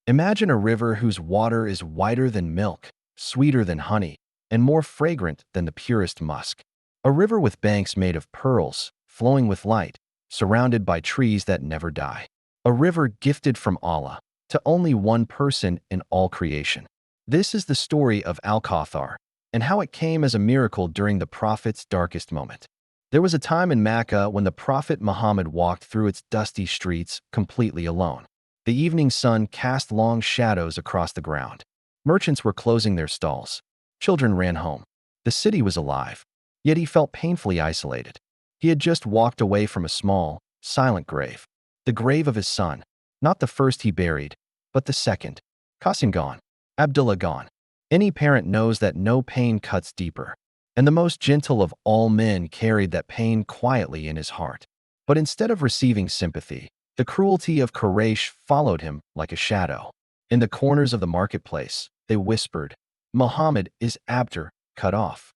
Imagine a river whose water is whiter than milk, sweeter than honey, and more fragrant than the purest musk. A river with banks made of pearls, flowing with light, surrounded by trees that never die. A river gifted from Allah to only one person in all creation. This is the story of Al-Kawthar and how it came as a miracle during the Prophet's darkest moment. There was a time in Mecca when the Prophet Muhammad walked through its dusty streets completely alone. The evening sun cast long shadows across the ground. Merchants were closing their stalls. Children ran home. The city was alive, yet he felt painfully isolated. He had just walked away from a small, silent grave. The grave of his son, not the first he buried, but the second. Qasim gone. Abdullah gone. Any parent knows that no pain cuts deeper, and the most gentle of all men carried that pain quietly in his heart. But instead of receiving sympathy, the cruelty of Quraysh followed him like a shadow. In the corners of the marketplace, they whispered, "Muhammad is Abtar, cut off.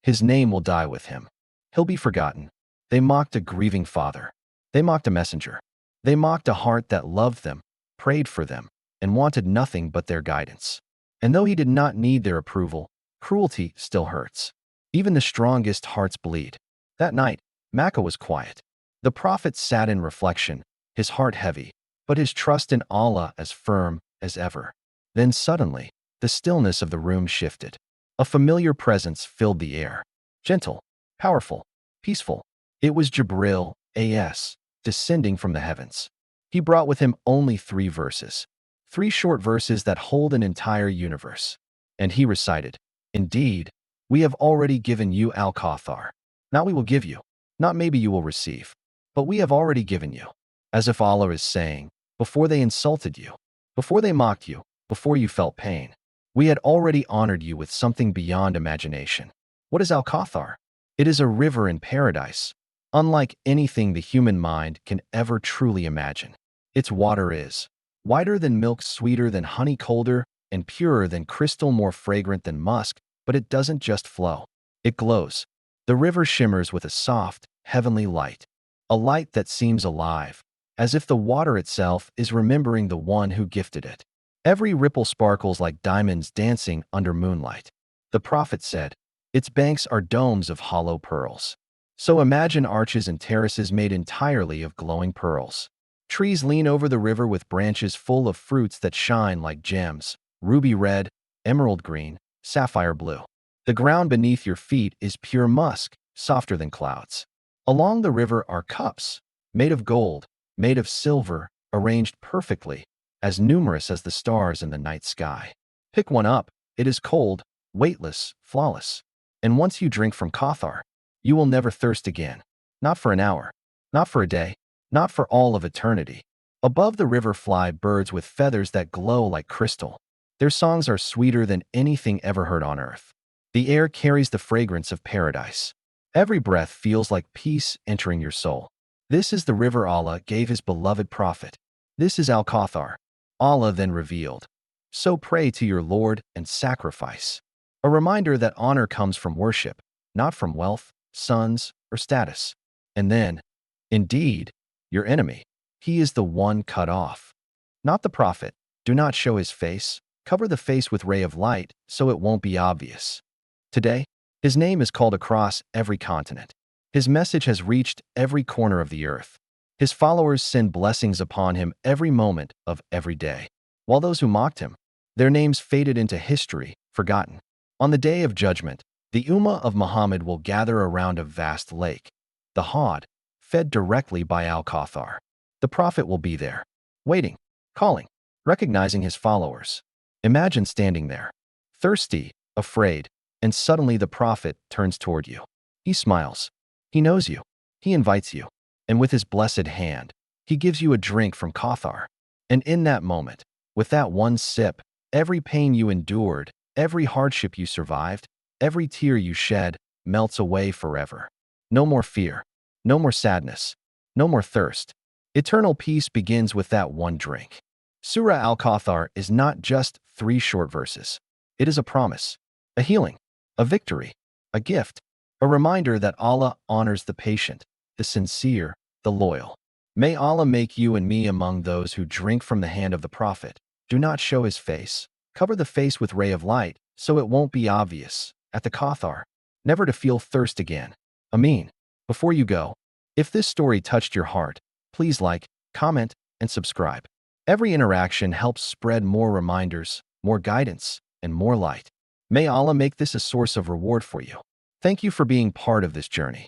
His name will die with him. He'll be forgotten." They mocked a grieving father. They mocked a messenger. They mocked a heart that loved them, prayed for them, and wanted nothing but their guidance. And though he did not need their approval, cruelty still hurts. Even the strongest hearts bleed. That night, Mecca was quiet. The Prophet sat in reflection, his heart heavy, but his trust in Allah as firm as ever. Then suddenly, the stillness of the room shifted. A familiar presence filled the air. Gentle, powerful, peaceful. It was Jibril, A.S., descending from the heavens. He brought with him only 3 verses. 3 short verses that hold an entire universe. And he recited, "Indeed, we have already given you Al-Kawthar. Not we will give you, not maybe you will receive, but we have already given you." As if Allah is saying, before they insulted you, before they mocked you, before you felt pain, we had already honored you with something beyond imagination. What is Al-Kawthar? It is a river in paradise, unlike anything the human mind can ever truly imagine. Its water is whiter than milk, sweeter than honey, colder and purer than crystal, more fragrant than musk, but it doesn't just flow. It glows. The river shimmers with a soft, heavenly light, a light that seems alive, as if the water itself is remembering the one who gifted it. Every ripple sparkles like diamonds dancing under moonlight. The Prophet said, "Its banks are domes of hollow pearls." So imagine arches and terraces made entirely of glowing pearls. Trees lean over the river with branches full of fruits that shine like gems, ruby red, emerald green, sapphire blue. The ground beneath your feet is pure musk, softer than clouds. Along the river are cups, made of gold, made of silver, arranged perfectly, as numerous as the stars in the night sky. Pick one up, it is cold, weightless, flawless. And once you drink from Kawthar, you will never thirst again. Not for an hour, not for a day, not for all of eternity. Above the river fly birds with feathers that glow like crystal. Their songs are sweeter than anything ever heard on earth. The air carries the fragrance of paradise. Every breath feels like peace entering your soul. This is the river Allah gave his beloved Prophet. This is Al-Kawthar. Allah then revealed, "So pray to your Lord and sacrifice." A reminder that honor comes from worship, not from wealth, sons, or status. And then, indeed, your enemy. He is the one cut off. Not the Prophet. Do not show his face. Cover the face with ray of light so it won't be obvious. Today, his name is called across every continent. His message has reached every corner of the earth. His followers send blessings upon him every moment of every day. While those who mocked him, their names faded into history, forgotten. On the day of judgment, the Ummah of Muhammad will gather around a vast lake, the Hawd, fed directly by Al-Kawthar. The Prophet will be there, waiting, calling, recognizing his followers. Imagine standing there, thirsty, afraid, and suddenly the Prophet turns toward you. He smiles. He knows you. He invites you. And with his blessed hand, he gives you a drink from Kawthar. And in that moment, with that one sip, every pain you endured, every hardship you survived, every tear you shed, melts away forever. No more fear. No more sadness. No more thirst. Eternal peace begins with that one drink. Surah Al-Kawthar is not just 3 short verses. It is a promise, a healing, a victory, a gift, a reminder that Allah honors the patient, the sincere, the loyal. May Allah make you and me among those who drink from the hand of the Prophet. Do not show his face. Cover the face with ray of light, so it won't be obvious. At the Kawthar, never to feel thirst again. Amin. Before you go, if this story touched your heart, please like, comment, and subscribe. Every interaction helps spread more reminders, more guidance, and more light. May Allah make this a source of reward for you. Thank you for being part of this journey.